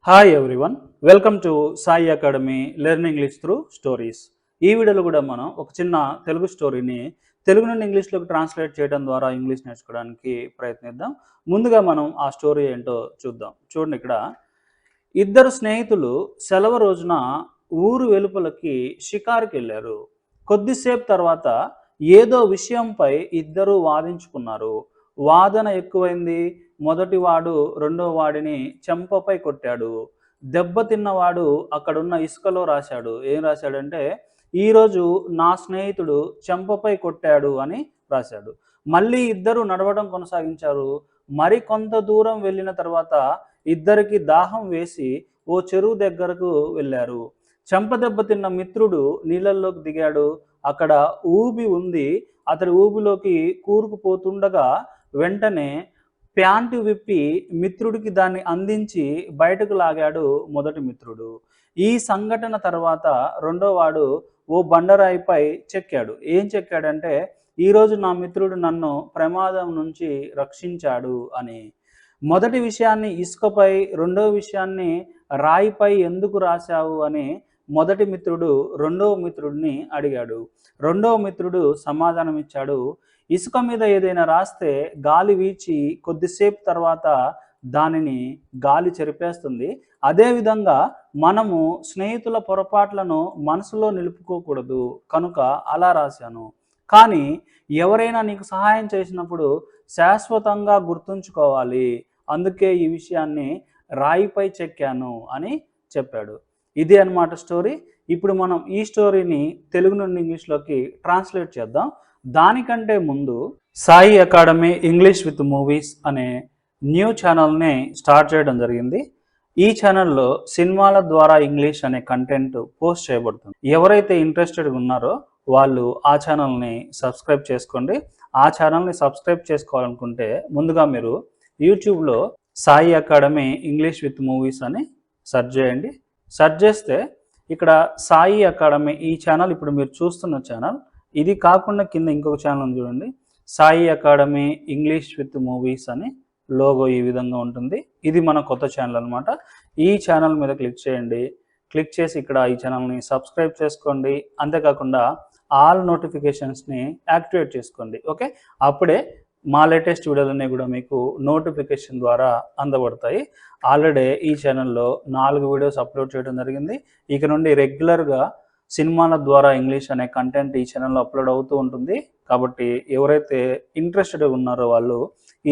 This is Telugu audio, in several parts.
Hi everyone, welcome to Sai academy learn English through stories. ఈ వీడియోలో కూడా మనం ఒక చిన్న తెలుగు స్టోరీని తెలుగు నుండి ఇంగ్లీష్లోకి ట్రాన్స్లేట్ చేయడం ద్వారా ఇంగ్లీష్ నేర్చుకోవడానికి ప్రయత్నిద్దాం. ముందుగా మనం ఆ స్టోరీ ఏంటో చూద్దాం. చూడండి, ఇక్కడ ఇద్దరు స్నేహితులు సెలవు రోజున ఊరు వెలుపలకి షికారుకి వెళ్ళారు. కొద్దిసేపు తర్వాత ఏదో విషయంపై ఇద్దరు వాదించుకున్నారు. వాదన ఎక్కువైంది. మొదటివాడు రెండో వాడిని చెంపపై కొట్టాడు. దెబ్బతిన్నవాడు అక్కడున్న ఇసుకలో రాశాడు. ఏం రాశాడంటే, ఈరోజు నా స్నేహితుడు చెంపపై కొట్టాడు అని రాశాడు. మళ్ళీ ఇద్దరు నడవడం కొనసాగించారు. మరి కొంత దూరం వెళ్ళిన తర్వాత ఇద్దరికి దాహం వేసి ఓ చెరువు దగ్గరకు వెళ్ళారు. చెంపదెబ్బ తిన్న మిత్రుడు నీళ్ళల్లోకి దిగాడు. అక్కడ ఊబి ఉంది. అతడి ఊబిలోకి కూరుకుపోతుండగా వెంటనే ప్యాంటు విప్పి మిత్రుడికి దాన్ని అందించి బయటకు లాగాడు మొదటి మిత్రుడు. ఈ సంఘటన తర్వాత రెండో వాడు ఓ బండరాయిపై చెక్కాడు. ఏం చెక్కాడంటే, ఈరోజు నా మిత్రుడు నన్ను ప్రమాదం నుంచి రక్షించాడు అని. మొదటి విషయాన్ని ఇసుకపై, రెండో విషయాన్ని రాయిపై ఎందుకు రాశావు అని మొదటి మిత్రుడు రెండవ మిత్రుడిని అడిగాడు. రెండవ మిత్రుడు సమాధానం ఇచ్చాడు, ఇసుక మీద ఏదైనా రాస్తే గాలి వీచి కొద్దిసేపు తర్వాత దానిని గాలి చెరిపేస్తుంది. అదేవిధంగా మనము స్నేహితుల పొరపాట్లను మనసులో నిలుపుకోకూడదు, కనుక అలా రాశాను. కానీ ఎవరైనా నీకు సహాయం చేసినప్పుడు శాశ్వతంగా గుర్తుంచుకోవాలి, అందుకే ఈ విషయాన్ని రాయిపై చెక్కాను అని చెప్పాడు. ఇది అన్నమాట స్టోరీ. ఇప్పుడు మనం ఈ స్టోరీని తెలుగు నుండి ఇంగ్లీష్లోకి ట్రాన్స్లేట్ చేద్దాం. దానికంటే ముందు Sai academy English with movies అనే న్యూ ఛానల్ని స్టార్ట్ చేయడం జరిగింది. ఈ ఛానల్లో సినిమాల ద్వారా ఇంగ్లీష్ అనే కంటెంట్ పోస్ట్ చేయబడుతుంది. ఎవరైతే ఇంట్రెస్టెడ్గా ఉన్నారో వాళ్ళు ఆ ఛానల్ని సబ్స్క్రైబ్ చేసుకోండి. ఆ ఛానల్ని సబ్స్క్రైబ్ చేసుకోవాలనుకుంటే ముందుగా మీరు యూట్యూబ్లో Sai academy English with movies అని సెర్చ్ చేయండి. సెర్చ్ చేస్తే ఇక్కడ సాయి అకాడమీ ఈ ఛానల్, ఇప్పుడు మీరు చూస్తున్న ఛానల్, ఇది కాకుండా కింద ఇంకొక ఛానల్ ఉంది చూడండి, Sai academy English with movies అని లోగో ఈ విధంగా ఉంటుంది. ఇది మన కొత్త ఛానల్ అనమాట. ఈ ఛానల్ మీద క్లిక్ చేయండి. క్లిక్ చేసి ఇక్కడ ఈ ఛానల్ని సబ్స్క్రైబ్ చేసుకోండి. అంతేకాకుండా ఆల్ నోటిఫికేషన్స్ని యాక్టివేట్ చేసుకోండి. ఓకే, అప్పుడే మా లేటెస్ట్ వీడియోలన్నీ కూడా మీకు నోటిఫికేషన్ ద్వారా అందబడతాయి. ఆల్రెడీ ఈ ఛానల్లో 4 వీడియోస్ అప్లోడ్ చేయడం జరిగింది. ఇక నుండి రెగ్యులర్గా సినిమాల ద్వారా ఇంగ్లీష్ అనే కంటెంట్ ఈ ఛానల్లో అప్లోడ్ అవుతూ ఉంటుంది. కాబట్టి ఎవరైతే ఇంట్రెస్టెడ్ ఉన్నారో వాళ్ళు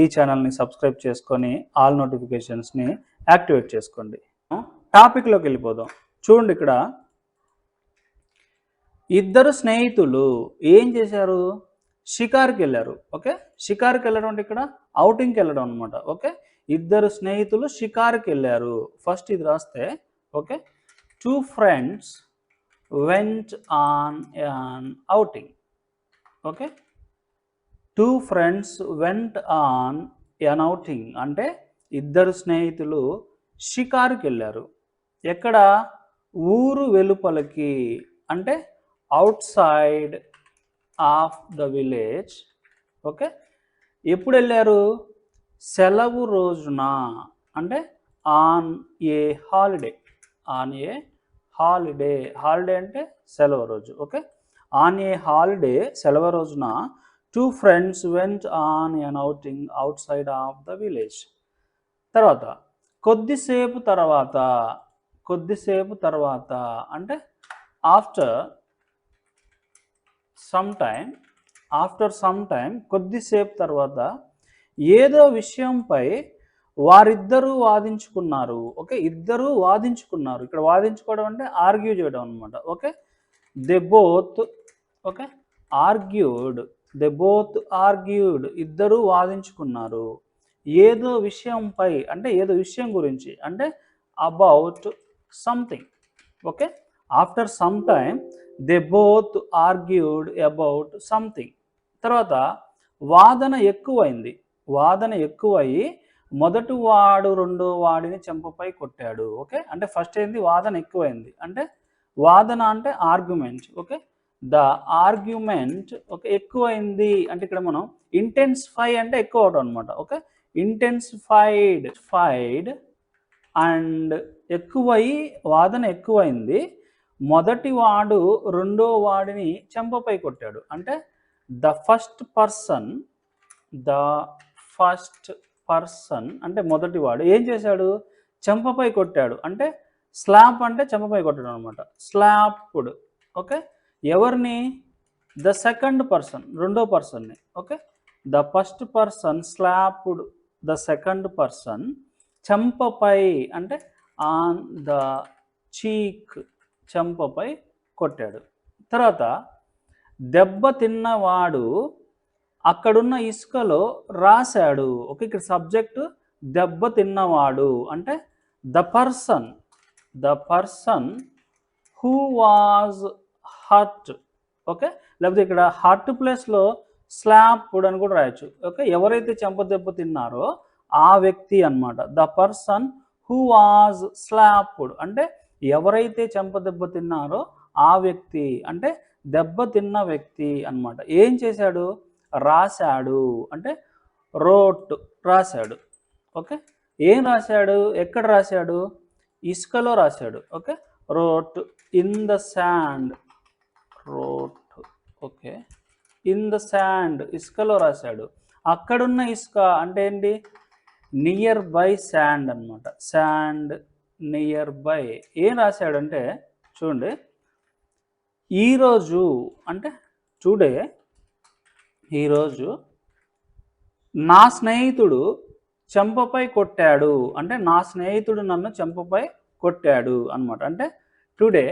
ఈ ఛానల్ని సబ్స్క్రైబ్ చేసుకొని ఆల్ నోటిఫికేషన్స్ని యాక్టివేట్ చేసుకోండి. టాపిక్లోకి వెళ్ళిపోదాం. చూడండి, ఇక్కడ ఇద్దరు స్నేహితులు ఏం చేశారు? షికార్కి వెళ్ళారు. ఓకే, షికార్కి వెళ్ళడం అంటే ఇక్కడ అవుటింగ్కి వెళ్ళడం అనమాట. ఓకే, ఇద్దరు స్నేహితులు షికార్కి వెళ్ళారు. ఫస్ట్ ఇది రాస్తే, okay, 2 friends went on an outing. Okay, 2 friends went on an outing అంటే ఇద్దరు స్నేహితులు షికారుకి వెళ్ళారు. ఎక్కడ? ఊరు వెలుపలకి, అంటే out side of the village. Okay, ఎప్పుడు వెళ్ళారు? సెలవు రోజున, అంటే on a holiday. On a holiday, holiday అంటే సెలవు రోజు. ఓకే, ఆన్ ఏ హాలిడే, సెలవు రోజున 2 friends went on an outing outside of the village. తర్వాత కొద్దిసేపు తర్వాత, కొద్దిసేపు తర్వాత అంటే after some time, after some time, కొద్దిసేపు తర్వాత ఏదో విషయంపై వారిద్దరూ వాదించుకున్నారు. ఓకే, ఇద్దరు వాదించుకున్నారు. ఇక్కడ వాదించుకోవడం అంటే ఆర్గ్యూ చేయడం అనమాట. Okay, they both, okay, argued, they both argued, ఇద్దరు వాదించుకున్నారు. ఏదో విషయంపై అంటే ఏదో విషయం గురించి, అంటే about something. Okay, after some time they both argued about something. తర్వాత వాదన ఎక్కువైంది. వాదన ఎక్కువయ్యి మొదటి వాడు రెండో వాడిని చెంపపై కొట్టాడు. ఓకే, అంటే ఫస్ట్ ఏంది? వాదన ఎక్కువైంది. అంటే వాదన అంటే argument. Okay, the argument, okay, ఎక్కువైంది అంటే ఇక్కడ మనం ఇంటెన్సిఫై అంటే ఎక్కువ అవడం అనమాట. ఓకే, ఇంటెన్సిఫైడ్, ఫైడ్ అండ్ ఎక్కువై వాదన ఎక్కువైంది. మొదటి వాడు రెండో వాడిని చెంపపై కొట్టాడు. అంటే ద ఫస్ట్ పర్సన్ అంటే మొదటి వాడు ఏం చేశాడు? చెంపపై కొట్టాడు. అంటే స్లాప్ అంటే చెంపపై కొట్టడం అనమాట. స్లాప్డ్. ఓకే, ఎవరిని? ద సెకండ్ పర్సన్, రెండో పర్సన్ని. Okay, the first person slapped the second person. చెంపపై అంటే ఆన్ ద చీక్, చెంపపై కొట్టాడు. తర్వాత దెబ్బ తిన్నవాడు అక్కడున్న ఇసుకలో రాశాడు. ఓకే, ఇక్కడ సబ్జెక్టు దెబ్బ తిన్నవాడు అంటే the person who was hurt. Okay, లేకపోతే ఇక్కడ హర్ట్ ప్లేస్లో స్లాప్డ్ అని కూడా రాయొచ్చు. ఓకే, ఎవరైతే చెంప దెబ్బ తిన్నారో ఆ వ్యక్తి అన్నమాట. The person who was slapped అంటే ఎవరైతే చెంప దెబ్బ తిన్నారో ఆ వ్యక్తి అంటే దెబ్బ తిన్న వ్యక్తి అన్నమాట. ఏం చేశాడు? రాశాడు. అంటే రోట్, రాశాడు. ఓకే, ఏం రాశాడు? ఎక్కడ రాశాడు? ఇసుకలో రాశాడు. Okay, wrote in the sand. Okay, in the sand, ఇసుకలో రాశాడు. అక్కడున్న ఇసుక అంటే ఏంటి? నియర్ బై శాండ్ అనమాట. Sand near by. ఏం రాశాడంటే చూడండి, ఈరోజు అంటే టుడే, ఈరోజు నా స్నేహితుడు చెంపపై కొట్టాడు. అంటే నా స్నేహితుడు నన్ను చెంపపై కొట్టాడు అనమాట. అంటే today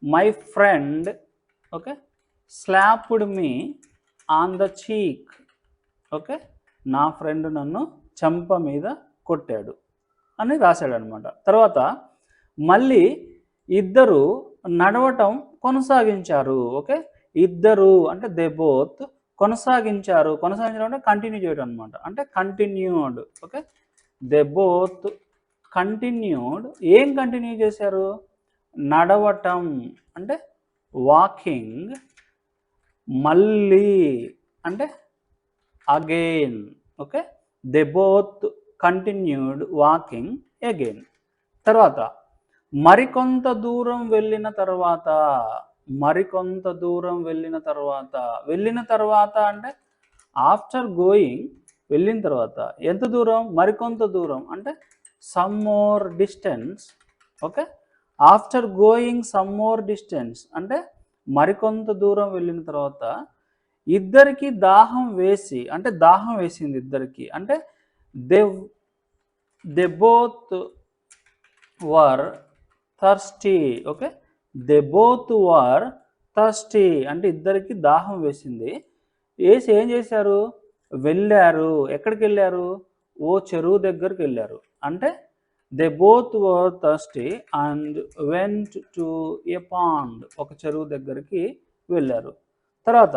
my friend, okay, slapped me on the చీక్. Okay, నా ఫ్రెండ్ నన్ను చెంప మీద కొట్టాడు అని రాశాడు అనమాట. తర్వాత మళ్ళీ ఇద్దరు నడవటం కొనసాగించారు. ఓకే, ఇద్దరు అంటే దే బోత్ కొనసాగించారు. కొనసాగించడం అంటే కంటిన్యూ చేయడం అనమాట. అంటే continued. Okay, they both continued. ఏం కంటిన్యూ చేశారు? నడవటం అంటే వాకింగ్. మళ్ళీ అంటే again. Okay, they both continued walking again. తర్వాత మరికొంత దూరం వెళ్ళిన తర్వాత, మరికొంత దూరం వెళ్ళిన తర్వాత, వెళ్ళిన తర్వాత అంటే ఆఫ్టర్ గోయింగ్, వెళ్ళిన తర్వాత ఎంత దూరం? మరికొంత దూరం అంటే some more distance. Okay, after going some more distance అంటే మరికొంత దూరం వెళ్ళిన తర్వాత ఇద్దరికి దాహం వేసి, అంటే దాహం వేసింది ఇద్దరికి. అంటే they both were thirsty. Okay, they both were thirsty అంటే ఇద్దరికి దాహం వేసింది. వేసి ఏం చేశారు? వెళ్ళారు. ఎక్కడికి వెళ్ళారు? ఓ చెరువు దగ్గరికి వెళ్ళారు. అంటే they both were thirsty and went to a pond. ఒక చెరువు దగ్గరికి వెళ్ళారు. తర్వాత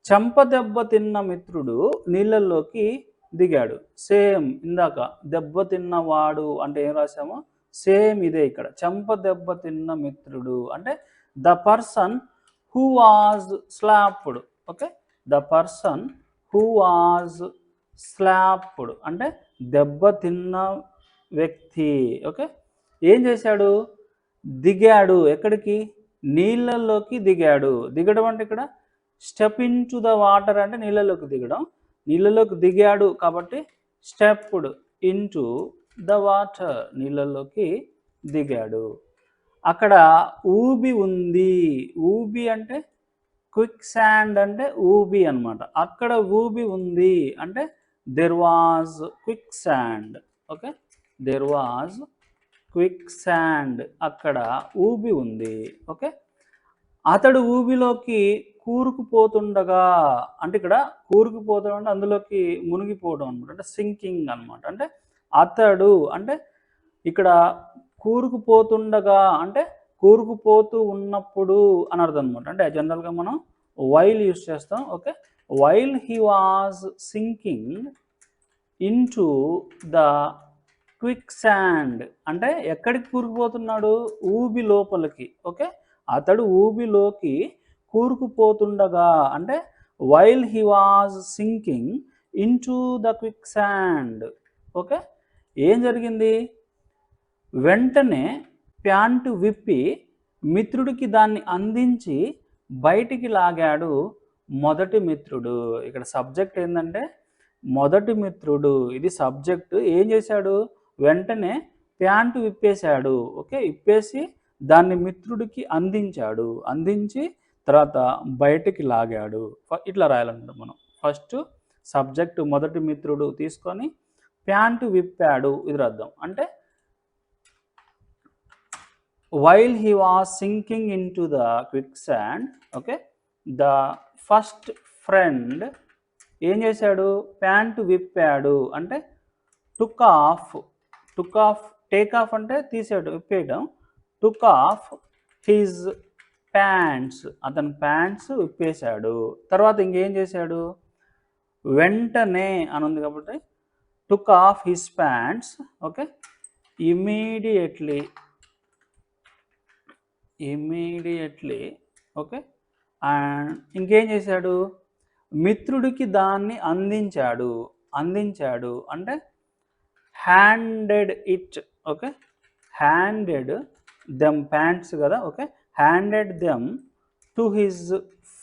చెంప దెబ్బ తిన్న మిత్రుడు నీళ్ళల్లోకి దిగాడు. సేమ్ ఇందాక దెబ్బ తిన్నవాడు అంటే ఏం రాసామో సేమ్ ఇదే ఇక్కడ. చెంప దెబ్బ తిన్న మిత్రుడు అంటే the person who was slapped. Okay, the person who was slapped అంటే దెబ్బ తిన్న వ్యక్తి. ఓకే, ఏం చేశాడు? దిగాడు. ఎక్కడికి? నీళ్ళల్లోకి దిగాడు. దిగడం అంటే ఇక్కడ step in to the water అంటే నీళ్ళలోకి దిగడం. నీళ్ళలోకి దిగాడు కాబట్టి stepped in to the water, నీళ్ళలోకి దిగాడు. అక్కడ ఊబి ఉంది. ఊబి అంటే క్విక్ శాండ్ అంటే ఊబి అనమాట. అక్కడ ఊబి ఉంది అంటే there was quick sand. Okay, there was quick sand, అక్కడ ఊబి ఉంది. ఓకే, అతడు ఊబిలోకి కూరుకుపోతుండగా అంటే ఇక్కడ కూరుకుపోవడం అంటే అందులోకి మునిగిపోవడం అనమాట. అంటే సింకింగ్ అనమాట. అంటే అతడు అంటే ఇక్కడ కూరుకుపోతుండగా అంటే కూరుకుపోతూ ఉన్నప్పుడు అని అర్థం అనమాట. అంటే జనరల్గా మనం వైల్ యూస్ చేస్తాం. Okay, while he was sinking in to the quick sand అంటే ఎక్కడికి కూరుకుపోతున్నాడు? ఊబి లోపలికి. ఓకే, అతడు ఊబిలోకి కూరుకుపోతుండగా అంటే while he was sinking in to the quick sand. Okay, ఏం జరిగింది? వెంటనే ప్యాంటు విప్పి మిత్రుడికి దాన్ని అందించి బయటికి లాగాడు మొదటి మిత్రుడు. ఇక్కడ సబ్జెక్ట్ ఏంటంటే మొదటి మిత్రుడు, ఇది సబ్జెక్టు. ఏం చేశాడు? వెంటనే ప్యాంటు విప్పేశాడు. ఓకే, ఇప్పేసి దాన్ని మిత్రుడికి అందించాడు, అందించి తర్వాత బయటికి లాగాడు. ఇట్లా రాయాలన్నమాట మనం. ఫస్ట్ సబ్జెక్టు మొదటి మిత్రుడు తీసుకొని ప్యాంటు విప్పాడు, ఇది రాద్దాం. అంటే while he was sinking into the quicksand, okay, the first friend ఏం చేశాడు? ప్యాంటు విప్పాడు అంటే టుక్ ఆఫ్, టేక్ ఆఫ్ అంటే తీసాడు, విప్పేయడం. టుక్ ఆఫ్ హిజ్ ప్యాంట్స్, అతని ప్యాంట్స్ విప్పేశాడు. తర్వాత ఇంకేం చేశాడు? వెంటనే అని ఉంది కాబట్టి took off his pants, okay, immediately, okay. And ఇంకేం చేశాడు? మిత్రుడికి దాన్ని అందించాడు అంటే handed it, okay, handed them, pants కదా, okay, handed them to his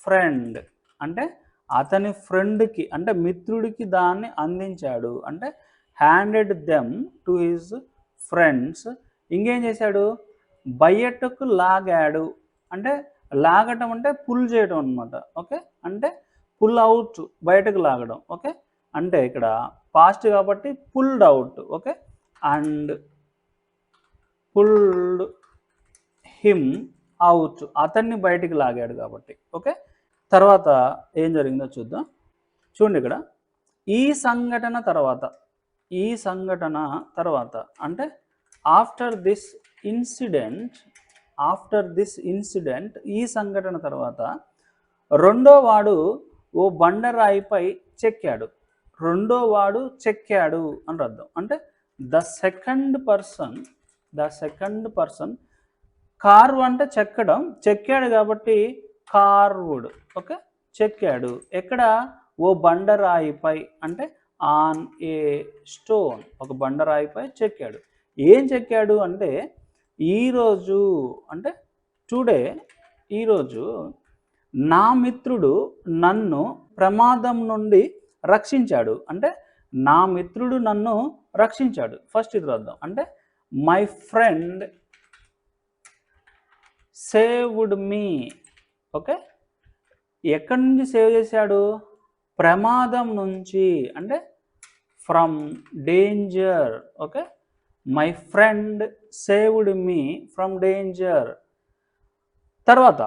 friend అంటే అతని ఫ్రెండ్కి అంటే మిత్రుడికి దాన్ని అందించాడు అంటే handed them to his friends. ఇంకేం చేశాడు? బయటకు లాగాడు అంటే లాగటం అంటే పుల్ చేయడం అనమాట, ఓకే, అంటే పుల్ అవుట్, బయటకు లాగడం, ఓకే. అంటే ఇక్కడ పాస్ట్ కాబట్టి pulled out, okay, and pulled him out, అతన్ని బయటికి లాగాడు కాబట్టి, ఓకే. తర్వాత ఏం జరిగిందో చూద్దాం. చూడండి ఇక్కడ ఈ సంఘటన తర్వాత అంటే ఆఫ్టర్ దిస్ ఇన్సిడెంట్, ఈ సంఘటన తర్వాత రెండో వాడు ఓ బండరాయిపై చెక్కాడు. అని అర్థం. అంటే ద సెకండ్ పర్సన్ కార్వ్ అంటే చెక్కడం, చెక్కాడు కాబట్టి కార్వుడ్, ఓకే, చెక్కాడు. ఎక్కడ? ఓ బండరాయిపై అంటే ఆన్ ఏ స్టోన్, ఒక బండరాయిపై చెక్కాడు. ఏం చెక్కాడు అంటే ఈరోజు అంటే టుడే, ఈరోజు నా మిత్రుడు నన్ను ప్రమాదం నుండి రక్షించాడు అంటే నా మిత్రుడు నన్ను రక్షించాడు. ఫస్ట్ ఇది రాద్దాం. అంటే my friend saved me, okay. ఎక్కడి నుంచి సేవ్ చేశాడు? ప్రమాదం నుంచి అంటే from danger, okay. My friend saved me from danger. తర్వాత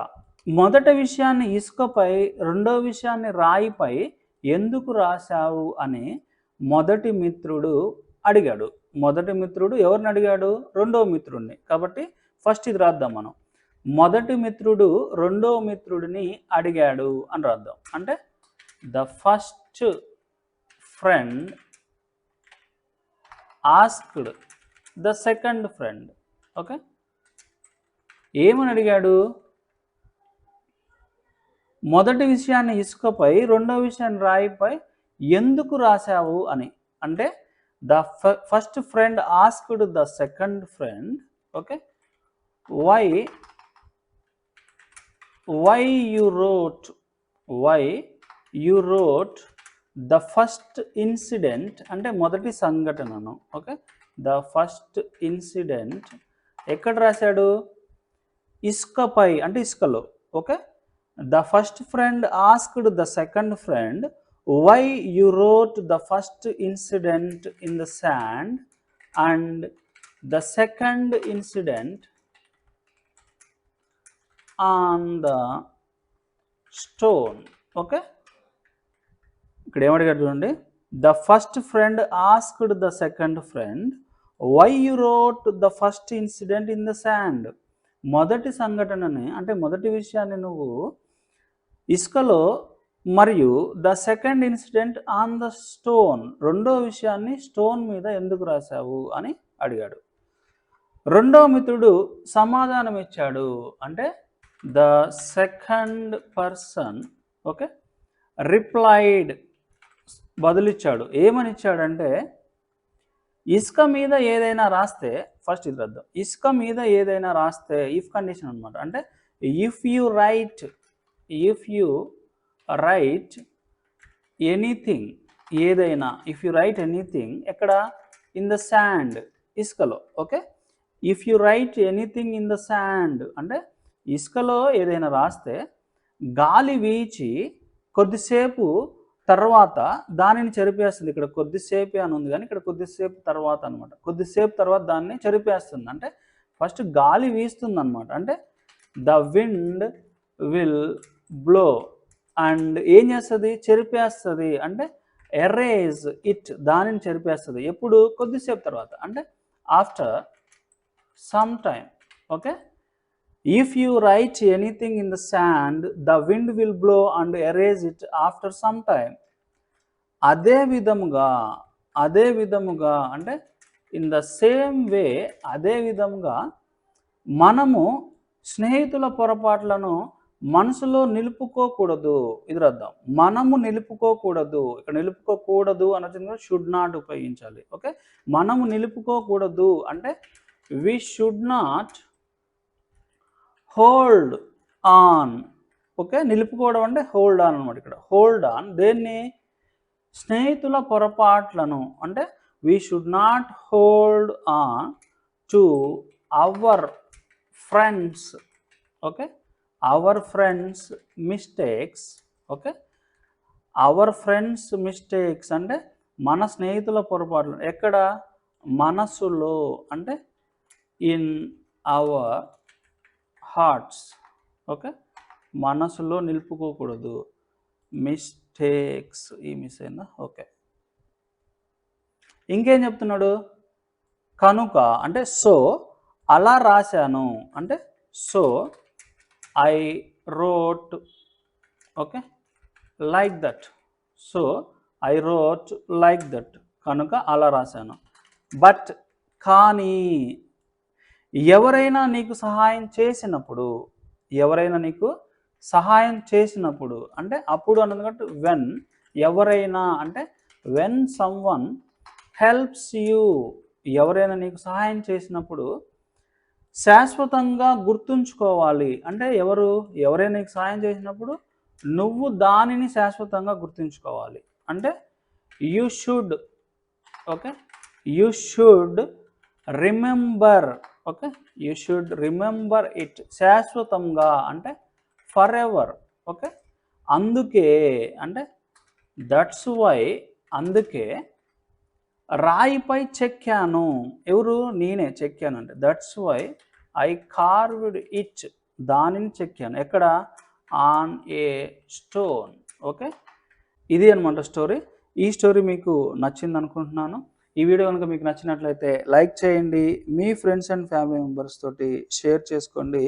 మొదటి విషయాన్ని ఇసుకపై, రెండో విషయాన్ని రాయిపై ఎందుకు రాశావు అని మొదటి మిత్రుడు అడిగాడు. మొదటి మిత్రుడు ఎవరిని అడిగాడు? రెండో మిత్రుడిని. కాబట్టి ఫస్ట్ ఇది రాద్దాం మనం. మొదటి మిత్రుడు రెండో మిత్రుడిని అడిగాడు అని రాద్దాం. అంటే the first friend asked the second friend, okay. ఏమని అడిగాడు? మొదటి విషయాన్ని ఇసుకపై, రెండో విషయాన్ని రాయిపై ఎందుకు రాశావు అని. అంటే the first friend asked the second friend, okay, why you wrote the first incident అంటే మొదటి సంఘటనను, ఓకే. ద ఫస్ట్ ఇన్సిడెంట్ ఎక్కడ రాశాడు? ఇసుకపై అంటే ఇసుకలో, okay. The first friend asked the second friend why you wrote the first incident in the sand and the second incident on the stone, okay. ఇక్కడ ఏమడిగాడు చూడండి. The first friend asked the second friend why you wrote the first incident in the sand. మొదటి సంఘటనని అంటే మొదటి విషయాన్ని నువ్వు ఇసుకలో, మరియు the second incident on the stone, రెండో విషయాన్ని స్టోన్ మీద ఎందుకు రాశావు అని అడిగాడు. రెండో మిత్రుడు సమాధానం ఇచ్చాడు. అంటే the second person, okay, replied, బదులిచ్చాడు. ఏమని ఇచ్చాడంటే ఇసుక మీద ఏదైనా రాస్తే ఫస్ట్ ఇది రద్దాం. ఇసుక మీద ఏదైనా రాస్తే ఇఫ్ కండిషన్ అనమాట. అంటే ఇఫ్ యు రైట్ ఎనీథింగ్ ఏదైనా, ఇఫ్ యు రైట్ ఎనీథింగ్ ఎక్కడ, ఇన్ ద శాండ్ ఇసుకలో. Okay, if you right anything in the sand అంటే ఇసుకలో ఏదైనా రాస్తే గాలి వీచి కొద్దిసేపు తర్వాత దానిని చెరిపేస్తుంది. ఇక్కడ కొద్దిసేపే అని ఉంది కానీ ఇక్కడ కొద్దిసేపు తర్వాత అనమాట. కొద్దిసేపు తర్వాత దాన్ని చెరిపేస్తుంది. అంటే ఫస్ట్ గాలి వీస్తుంది అనమాట. అంటే the wind will blow and ఏం చేస్తుంది, చెరిపేస్తుంది. అంటే ఎరేజ్ ఇట్, దానిని చెరిపేస్తుంది. ఎప్పుడు, కొద్దిసేపు తర్వాత, అంటే after some time. Okay, if you right anything in the sand the wind will blow and erase it after some time. అదే విధముగా అంటే ఇన్ ద సేమ్ వే, అదే విధముగా మనము స్నేహితుల పొరపాట్లను మనసులో నిలుపుకోకూడదు. ఇది రద్దాం. మనము నిలుపుకోకూడదు. ఇక్కడ నిలుపుకోకూడదు అన్నది షుడ్ నాట్ ఉపయోగించాలి. ఓకే, మనము నిలుపుకోకూడదు అంటే we should not hold on. Okay, నిలుపుకోవడం అంటే హోల్డ్ ఆన్ అనమాట. ఇక్కడ హోల్డ్ ఆన్ దేన్ని, స్నేహితుల పొరపాట్లను. అంటే we should not hold on to our friends. Okay, our friends mistakes. Okay, our friends mistakes అంటే మన స్నేహితుల పొరపాట్లు. ఎక్కడ, మనసులో అంటే ఇన్ అవర్ హార్ట్స్. ఓకే, మనసులో నిలుపుకోకూడదు. మిస్టేక్స్, ఈ మిస్ అయిందా. ఓకే, ఇంకేం చెప్తున్నాడు, కనుక అంటే సో అలా రాశాను. అంటే so I wrote. Okay, like that. So I wrote like that, కనుక అలా రాశాను. బట్ కానీ ఎవరైనా నీకు సహాయం చేసినప్పుడు, అంటే అప్పుడు అన్నది వెన్, ఎవరైనా అంటే వెన్ సమ్వన్ హెల్ప్స్ యూ, ఎవరైనా నీకు సహాయం చేసినప్పుడు శాశ్వతంగా గుర్తుంచుకోవాలి. అంటే ఎవరైనా నీకు సహాయం చేసినప్పుడు నువ్వు దానిని శాశ్వతంగా గుర్తుంచుకోవాలి. అంటే you should. Okay, you should remember. Okay, you should remember it, శాశ్వతంగా అంటే ఫర్ ఎవర్. ఓకే, అందుకే అంటే దట్స్ వై, అందుకే రాయిపై చెక్కాను. ఎవరు, నేనే చెక్కాను. అంటే that's why I carved it, దానిని చెక్కాను. ఎక్కడ, ఆన్ ఏ స్టోన్. ఓకే, ఇది అనమాట స్టోరీ. ఈ స్టోరీ మీకు నచ్చింది అనుకుంటున్నాను. ఈ వీడియో కనుక మీకు నచ్చినట్లయితే లైక్ చేయండి, మీ ఫ్రెండ్స్ అండ్ ఫ్యామిలీ మెంబర్స్ తోటి షేర్ చేసుకోండి.